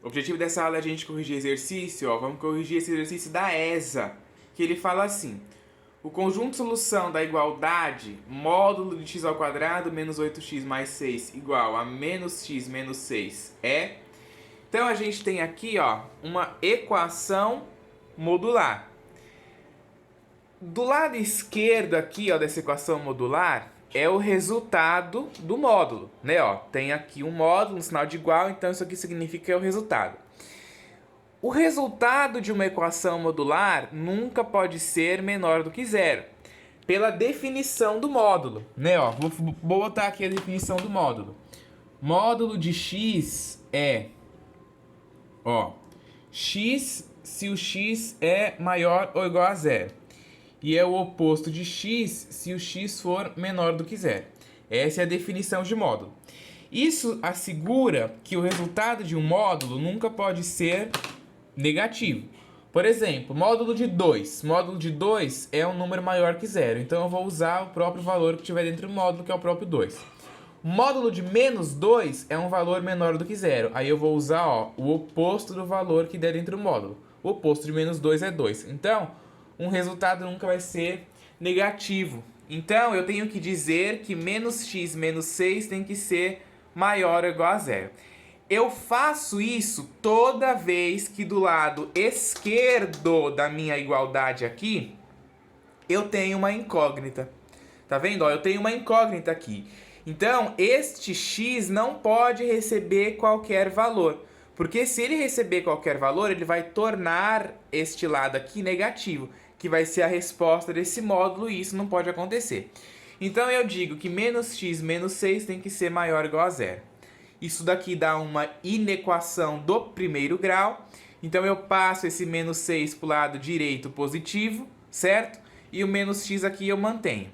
O objetivo dessa aula é a gente corrigir exercício, ó. Vamos corrigir esse exercício da ESA, que ele fala assim: o conjunto de solução da igualdade módulo de x ao quadrado menos 8x mais 6 igual a menos x menos 6 é... Então a gente tem aqui, ó, uma equação modular. Do lado esquerdo aqui, ó, dessa equação modular é o resultado do módulo, né? Ó, tem aqui um módulo, um sinal de igual, então isso aqui significa que é o resultado. O resultado de uma equação modular nunca pode ser menor do que zero, pela definição do módulo, né? Ó, vou botar aqui a definição do módulo. Módulo de x é, ó, x se o x é maior ou igual a zero. E é o oposto de x se o x for menor do que zero. Essa é a definição de módulo. Isso assegura que o resultado de um módulo nunca pode ser negativo. Por exemplo, módulo de 2. Módulo de 2 é um número maior que zero. Então eu vou usar o próprio valor que tiver dentro do módulo, que é o próprio 2. O módulo de menos 2 é um valor menor do que zero. Aí eu vou usar, ó, o oposto do valor que der dentro do módulo. O oposto de menos 2 é 2. Então, um resultado nunca vai ser negativo. Então, eu tenho que dizer que menos x menos 6 tem que ser maior ou igual a zero. Eu faço isso toda vez que do lado esquerdo da minha igualdade aqui, eu tenho uma incógnita. Tá vendo? Ó, eu tenho uma incógnita aqui. Então, este x não pode receber qualquer valor. Porque se ele receber qualquer valor, ele vai tornar este lado aqui negativo, que vai ser a resposta desse módulo, e isso não pode acontecer. Então eu digo que menos x menos 6 tem que ser maior ou igual a zero. Isso daqui dá uma inequação do primeiro grau. Então eu passo esse menos 6 para o lado direito positivo, certo? E o menos x aqui eu mantenho.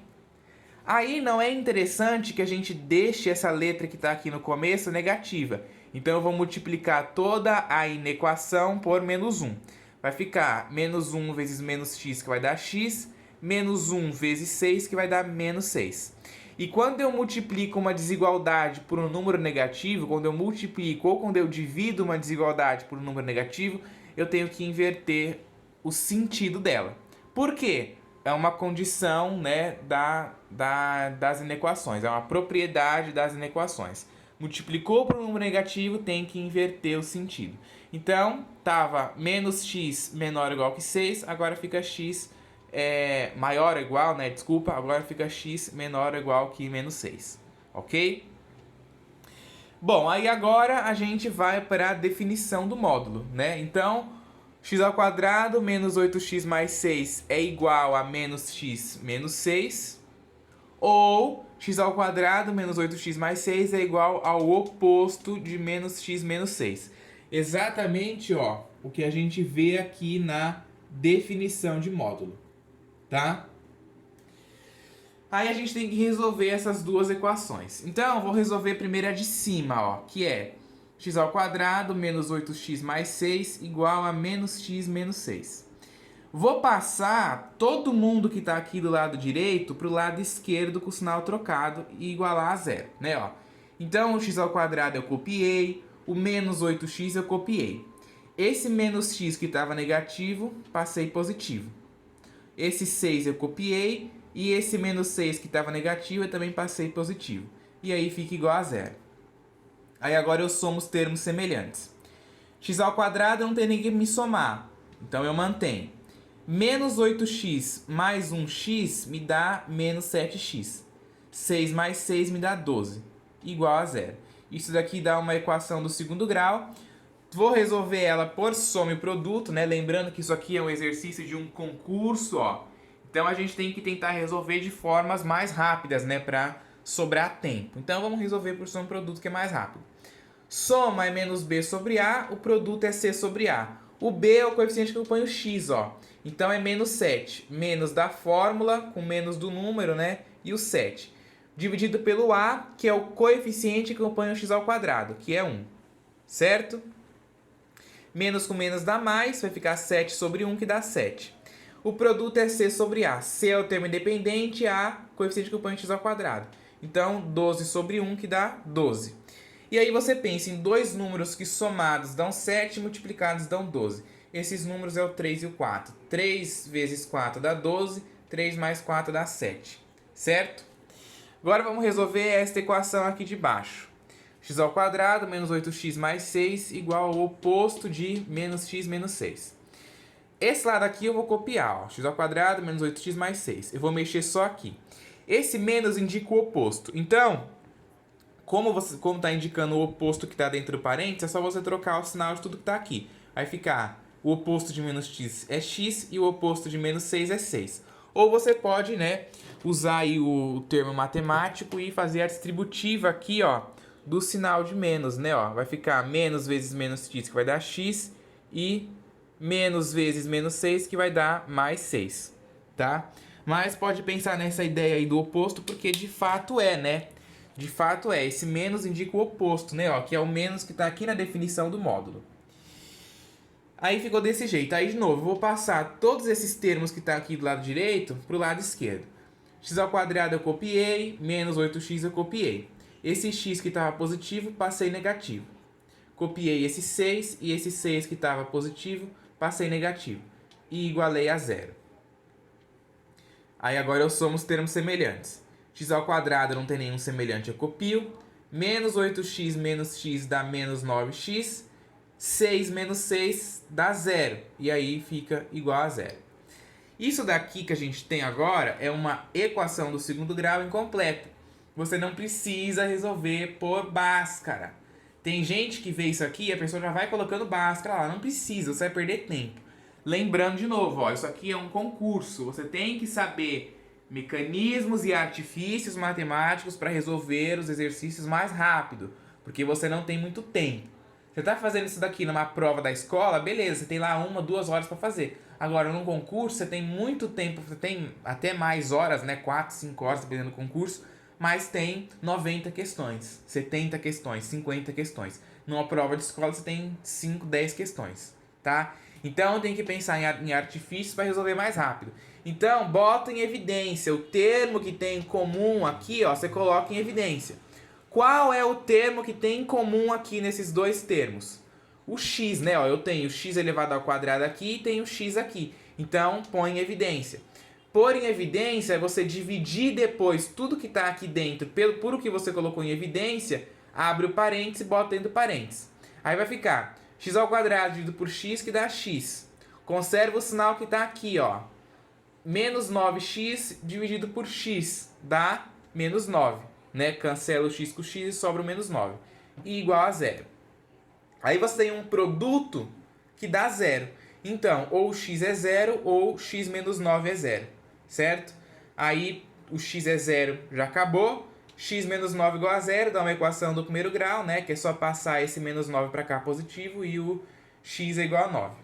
Aí não é interessante que a gente deixe essa letra que está aqui no começo negativa. Então eu vou multiplicar toda a inequação por menos 1. Vai ficar menos 1 vezes menos x, que vai dar x, menos 1 vezes 6, que vai dar menos 6. E quando eu multiplico uma desigualdade por um número negativo, quando eu multiplico ou quando eu divido uma desigualdade por um número negativo, eu tenho que inverter o sentido dela. Por quê? É uma condição, né, das inequações, é uma propriedade das inequações. Multiplicou por um número negativo, tem que inverter o sentido. Então, estava menos x menor ou igual que 6, agora fica x maior ou igual, né? Desculpa, agora fica x menor ou igual que menos 6. Ok? Bom, aí agora a gente vai para a definição do módulo, né? Então, x ao quadrado menos 8x mais 6 é igual a menos x menos 6. Ou x ao quadrado menos 8x mais 6 é igual ao oposto de menos x menos 6. Exatamente, ó, o que a gente vê aqui na definição de módulo, tá? Aí a gente tem que resolver essas duas equações. Então, eu vou resolver primeiro a de cima, ó, que é x ao quadrado menos 8x mais 6 igual a menos x menos 6. Vou passar todo mundo que está aqui do lado direito para o lado esquerdo com o sinal trocado e igualar a zero, né? Ó. Então, o x ao quadrado eu copiei, o menos 8x eu copiei. Esse menos x que estava negativo, passei positivo. Esse 6 eu copiei e esse menos 6 que estava negativo eu também passei positivo. E aí fica igual a zero. Aí agora eu somo os termos semelhantes. X ao quadrado não tem nem que me somar, então eu mantenho. Menos 8x mais 1x me dá menos 7x. 6 mais 6 me dá 12, igual a zero. Isso daqui dá uma equação do segundo grau. Vou resolver ela por soma e produto, né? Lembrando que isso aqui é um exercício de um concurso, ó. Então a gente tem que tentar resolver de formas mais rápidas, né? Para sobrar tempo. Então vamos resolver por soma e produto, que é mais rápido. Soma é menos b sobre a, o produto é c sobre a. O b é o coeficiente que eu ponho x, ó. Então é menos 7. Menos da fórmula, com menos do número, né? E o 7. Dividido pelo a, que é o coeficiente que eu ponho x ao quadrado, que é 1. Certo? Menos com menos dá mais, vai ficar 7 sobre 1, que dá 7. O produto é c sobre a. C é o termo independente, a, coeficiente que eu ponho x ao quadrado. Então, 12 sobre 1, que dá 12. E aí você pensa em dois números que somados dão 7, multiplicados dão 12. Esses números é o 3 e o 4. 3 vezes 4 dá 12, 3 mais 4 dá 7, certo? Agora vamos resolver esta equação aqui de baixo. X ao quadrado menos 8x mais 6 igual ao oposto de menos x menos 6. Esse lado aqui eu vou copiar, ó. X ao quadrado menos 8x mais 6. Eu vou mexer só aqui. Esse menos indica o oposto. Então, como está indicando o oposto que está dentro do parênteses, é só você trocar o sinal de tudo que está aqui. Vai ficar o oposto de menos x é x e o oposto de menos 6 é 6. Ou você pode, né, usar aí o termo matemático e fazer a distributiva aqui, ó, do sinal de menos, né, ó. Vai ficar menos vezes menos x, que vai dar x, e menos vezes menos 6, que vai dar mais 6, tá? Mas pode pensar nessa ideia aí do oposto, porque de fato é, né? De fato é. Esse menos indica o oposto, né, ó, que é o menos que está aqui na definição do módulo. Aí ficou desse jeito. Aí, de novo, eu vou passar todos esses termos que estão aqui do lado direito para o lado esquerdo. X ao quadrado eu copiei, menos 8x eu copiei. Esse x que estava positivo, passei negativo. Copiei esse 6 e esse 6 que estava positivo, passei negativo. E igualei a zero. Aí agora eu somo os termos semelhantes. X ao quadrado não tem nenhum semelhante, eu copio. Menos 8x menos x dá menos 9x. 6 menos 6 dá zero. E aí fica igual a zero. Isso daqui que a gente tem agora é uma equação do segundo grau incompleta. Você não precisa resolver por Bhaskara. Tem gente que vê isso aqui e a pessoa já vai colocando Bhaskara lá. Não precisa, você vai perder tempo. Lembrando de novo, ó, isso aqui é um concurso. Você tem que saber mecanismos e artifícios matemáticos para resolver os exercícios mais rápido, porque você não tem muito tempo. Você está fazendo isso daqui numa prova da escola, beleza, você tem lá 1, 2 horas para fazer. Agora, num concurso, você tem muito tempo, você tem até mais horas, né? 4, 5 horas, dependendo do concurso, mas tem 90 questões, 70 questões, 50 questões. Numa prova de escola, você tem 5, 10 questões, tá? Então, tem que pensar em artifícios para resolver mais rápido. Então, bota em evidência o termo que tem em comum aqui, ó, você coloca em evidência. Qual é o termo que tem em comum aqui nesses dois termos? O x, né? Ó, eu tenho x elevado ao quadrado aqui e tenho x aqui. Então, põe em evidência. Pôr em evidência é você dividir depois tudo que está aqui dentro por o que você colocou em evidência, abre o parênteses e bota dentro do parênteses. Aí vai ficar x ao quadrado dividido por x, que dá x. Conserva o sinal que está aqui, ó. Menos 9x dividido por x dá menos 9. Né? Cancela o x com o x e sobra o menos 9. E igual a zero. Aí você tem um produto que dá zero. Então, ou x é zero ou x menos 9 é zero. Certo? Aí o x é zero, já acabou. X menos 9 igual a zero, dá uma equação do primeiro grau, né? Que é só passar esse menos 9 para cá positivo e o x é igual a 9.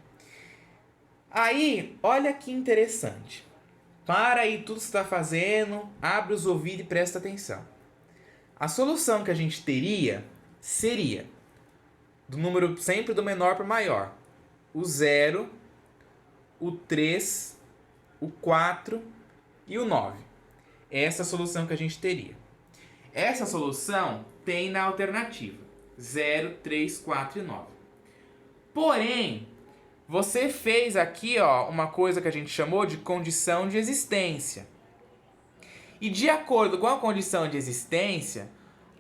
Aí, olha que interessante. Para aí tudo que você está fazendo, abre os ouvidos e presta atenção. A solução que a gente teria seria do número sempre do menor para o maior. O 0, o 3, o 4 e o 9. Essa é a solução que a gente teria. Essa solução tem na alternativa 0, 3, 4 e 9. Porém, você fez aqui, ó, uma coisa que a gente chamou de condição de existência. E de acordo com a condição de existência,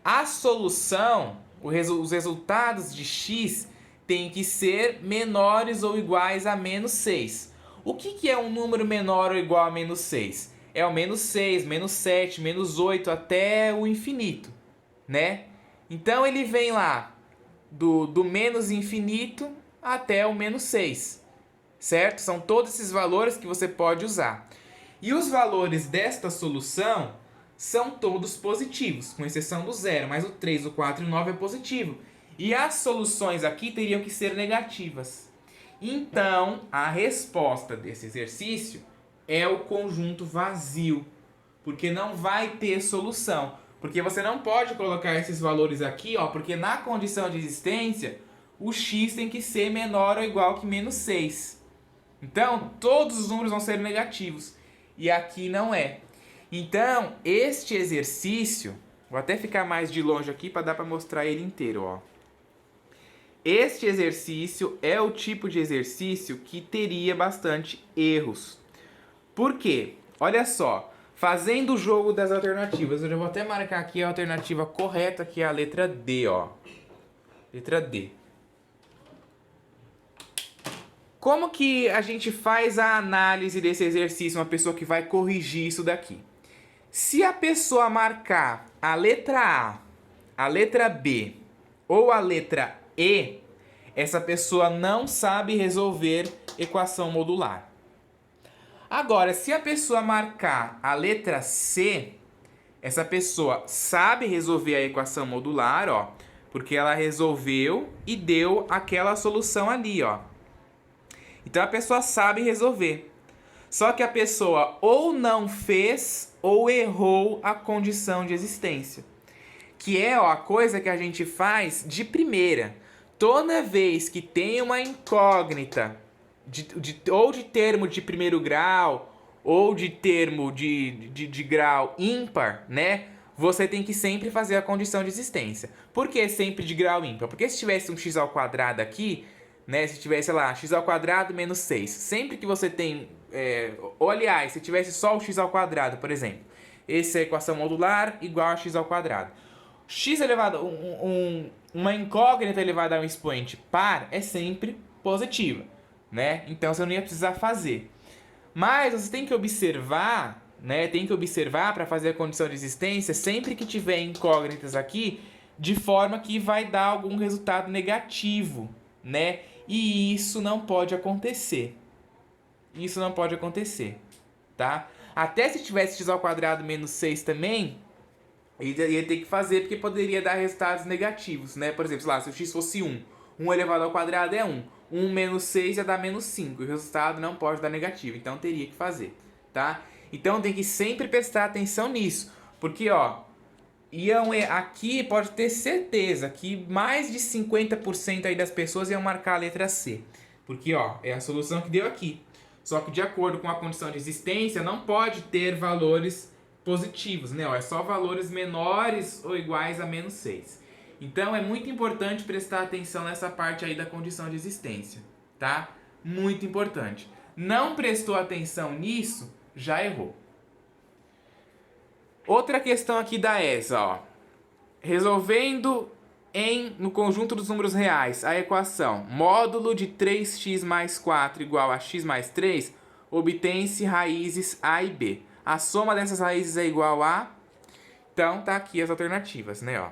a solução, os resultados de x têm que ser menores ou iguais a menos 6. O que é um número menor ou igual a menos 6? É o menos 6, menos 7, menos 8 até o infinito, né? Então ele vem lá do menos infinito até o menos 6, certo? São todos esses valores que você pode usar. E os valores desta solução são todos positivos, com exceção do 0, mas o 3, o 4 e o 9 é positivo. E as soluções aqui teriam que ser negativas. Então, a resposta desse exercício é o conjunto vazio, porque não vai ter solução. Porque você não pode colocar esses valores aqui, ó, porque na condição de existência, o x tem que ser menor ou igual que menos 6. Então, todos os números vão ser negativos. E aqui não é. Então, este exercício Vou até ficar mais de longe aqui para dar para mostrar ele inteiro, ó. Este exercício é o tipo de exercício que teria bastante erros. Por quê? Olha só, fazendo o jogo das alternativas, eu já vou até marcar aqui a alternativa correta, que é a letra D, ó. Letra D. Como que a gente faz a análise desse exercício, uma pessoa que vai corrigir isso daqui? Se a pessoa marcar a letra A, a letra B ou a letra E, essa pessoa não sabe resolver equação modular. Agora, se a pessoa marcar a letra C, essa pessoa sabe resolver a equação modular, ó, porque ela resolveu e deu aquela solução ali, ó. Então a pessoa sabe resolver. Só que a pessoa ou não fez ou errou a condição de existência. Que é, ó, a coisa que a gente faz de primeira. Toda vez que tem uma incógnita, ou de termo de primeiro grau, ou de termo de grau ímpar, né? Você tem que sempre fazer a condição de existência. Por que sempre de grau ímpar? Porque se tivesse um x ao quadrado aqui, né? Se tivesse, sei lá, x ao quadrado menos 6. Sempre que você tem... ou aliás, se tivesse só o x ao quadrado, por exemplo. Essa é a equação modular igual a x ao quadrado. X elevado... uma incógnita elevada a um expoente par é sempre positiva, né? Então você não ia precisar fazer. Mas você tem que observar, né? Tem que observar para fazer a condição de existência sempre que tiver incógnitas aqui, de forma que vai dar algum resultado negativo, né? E isso não pode acontecer. Isso não pode acontecer, tá? Até se tivesse x ao quadrado menos 6 também, ia ter que fazer, porque poderia dar resultados negativos, né? Por exemplo, sei lá, se o x fosse 1, 1 elevado ao quadrado é 1. 1 menos 6 ia dar menos 5. E o resultado não pode dar negativo, então teria que fazer, tá? Então tem que sempre prestar atenção nisso. Porque, ó, aqui pode ter certeza que mais de 50% aí das pessoas iam marcar a letra C. Porque, ó, é a solução que deu aqui. Só que de acordo com a condição de existência, não pode ter valores positivos, né? Ó, é só valores menores ou iguais a menos 6. Então é muito importante prestar atenção nessa parte aí da condição de existência, tá? Muito importante. Não prestou atenção nisso, já errou. Outra questão aqui da ESA, ó. Resolvendo no conjunto dos números reais a equação módulo de 3x mais 4 igual a x mais 3, obtém-se raízes A e B. A soma dessas raízes é igual a... Então, tá aqui as alternativas, né, ó.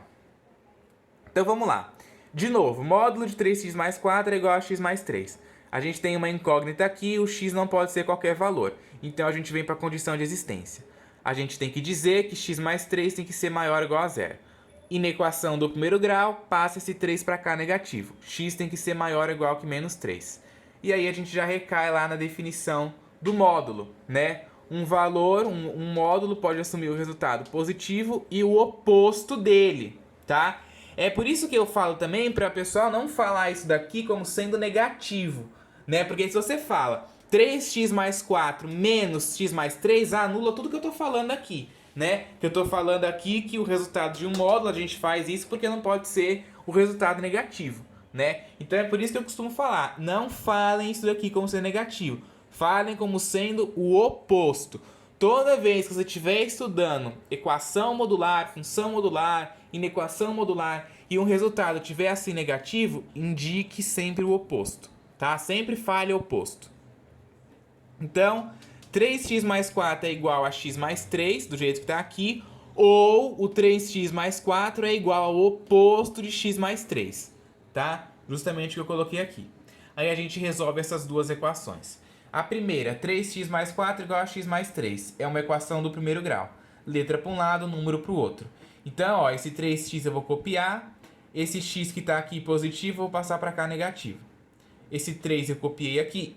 Então, vamos lá. De novo, módulo de 3x mais 4 é igual a x mais 3. A gente tem uma incógnita aqui, o x não pode ser qualquer valor. Então, a gente vem para a condição de existência. A gente tem que dizer que x mais 3 tem que ser maior ou igual a 0. E na equação do primeiro grau, passa esse 3 para cá negativo. X tem que ser maior ou igual que menos 3. E aí a gente já recai lá na definição do módulo, né? Um valor, um módulo pode assumir o resultado positivo e o oposto dele, tá? É por isso que eu falo também para o pessoal não falar isso daqui como sendo negativo, né? Porque se você fala 3x mais 4 menos x mais 3, anula tudo que eu tô falando aqui, né? Que eu tô falando aqui que o resultado de um módulo, a gente faz isso porque não pode ser o resultado negativo, né? Então é por isso que eu costumo falar, não falem isso daqui como sendo negativo, falem como sendo o oposto. Toda vez que você estiver estudando equação modular, função modular, inequação modular e um resultado tiver assim negativo, indique sempre o oposto, tá? Sempre fale o oposto. Então, 3x mais 4 é igual a x mais 3, do jeito que está aqui, ou o 3x mais 4 é igual ao oposto de x mais 3, tá? Justamente o que eu coloquei aqui. Aí a gente resolve essas duas equações. A primeira, 3x mais 4 igual a x mais 3, é uma equação do primeiro grau. Letra para um lado, número para o outro. Então, ó, esse 3x eu vou copiar, esse x que está aqui positivo eu vou passar para cá negativo. Esse 3 eu copiei aqui.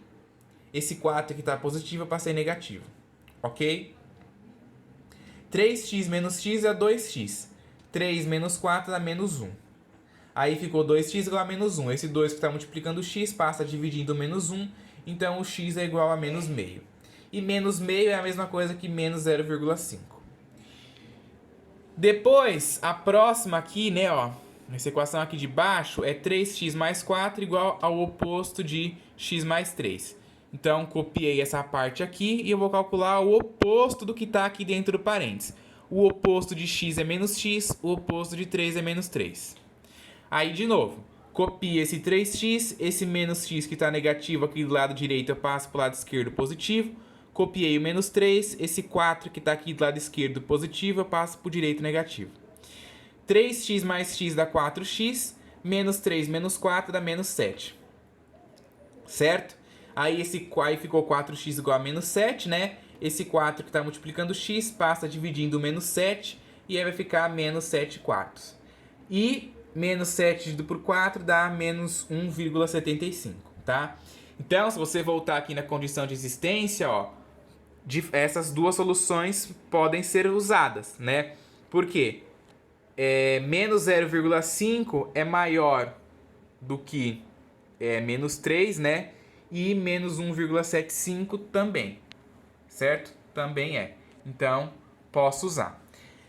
Esse 4 que está positivo eu passei negativo, ok? 3x menos x é 2x. 3 menos 4 dá menos 1. Aí ficou 2x igual a menos 1. Esse 2 que está multiplicando x passa dividindo menos 1. Então o x é igual a menos meio. E menos meio é a mesma coisa que menos 0,5. Depois, a próxima aqui, né, ó, essa equação aqui de baixo é 3x mais 4 igual ao oposto de x mais 3. Então, copiei essa parte aqui e eu vou calcular o oposto do que está aqui dentro do parênteses. O oposto de x é menos x, o oposto de 3 é menos 3. Aí, de novo, copio esse 3x, esse menos x que está negativo aqui do lado direito eu passo para o lado esquerdo positivo. Copiei o menos 3, esse 4 que está aqui do lado esquerdo positivo eu passo para o direito negativo. 3x mais x dá 4x, menos 3 menos 4 dá menos 7. Certo? Aí ficou 4x igual a menos 7, né? Esse 4 que está multiplicando x passa dividindo o menos 7 e aí vai ficar menos 7 quartos. E menos 7 dividido por 4 dá menos 1,75, tá? Então, se você voltar aqui na condição de existência, ó, essas duas soluções podem ser usadas, né? Por quê? Menos 0,5 é maior do que menos 3, né? E menos 1,75 também, certo? Também é. Então, posso usar.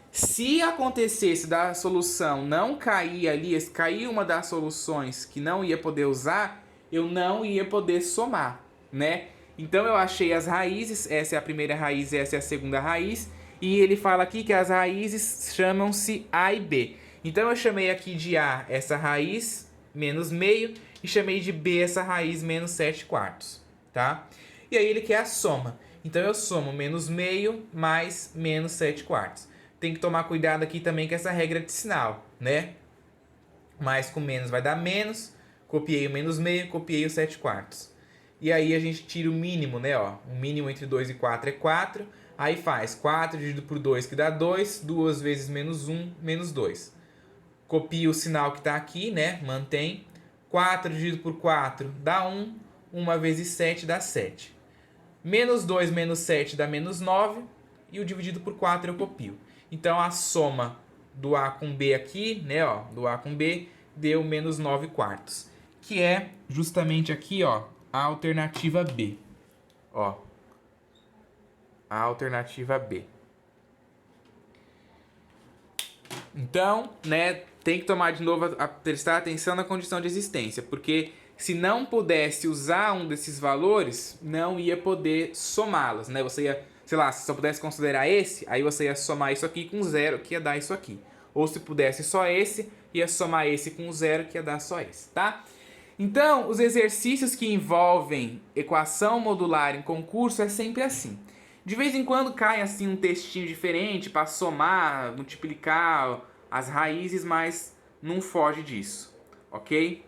Se acontecesse da solução não cair ali, cair uma das soluções que não ia poder usar, eu não ia poder somar, né? Então eu achei as raízes, essa é a primeira raiz, essa é a segunda raiz, e ele fala aqui que as raízes chamam-se A e B. Então eu chamei aqui de A essa raiz, menos meio, e chamei de B essa raiz, menos 7 quartos, tá? E aí ele quer a soma. Então eu somo menos meio mais menos 7 quartos. Tem que tomar cuidado aqui também com essa regra de sinal, né? Mais com menos vai dar menos. Copiei o menos meio, copiei o 7 quartos. E aí a gente tira o mínimo, né? Ó, o mínimo entre 2 e 4 é 4. Aí faz 4 dividido por 2 que dá 2. 2 vezes menos 1, menos 2. Copio o sinal que está aqui, né? Mantém. 4 dividido por 4 dá 1. 1 vezes 7 dá 7. Menos 2 menos 7 dá menos 9. E o dividido por 4 eu copio. Então, a soma do A com B aqui, né, ó, do A com B, deu menos 9 quartos. Que é justamente aqui, ó, a alternativa B. Ó, a alternativa B. Então, né, tem que tomar de novo, prestar atenção na condição de existência, porque se não pudesse usar um desses valores, não ia poder somá-los, né? Você ia, sei lá, se só pudesse considerar esse, aí você ia somar isso aqui com zero, que ia dar isso aqui. Ou se pudesse só esse, ia somar esse com zero, que ia dar só esse, tá? Então, os exercícios que envolvem equação modular em concurso é sempre assim. De vez em quando cai assim um textinho diferente para somar, multiplicar as raízes, mas não foge disso, ok?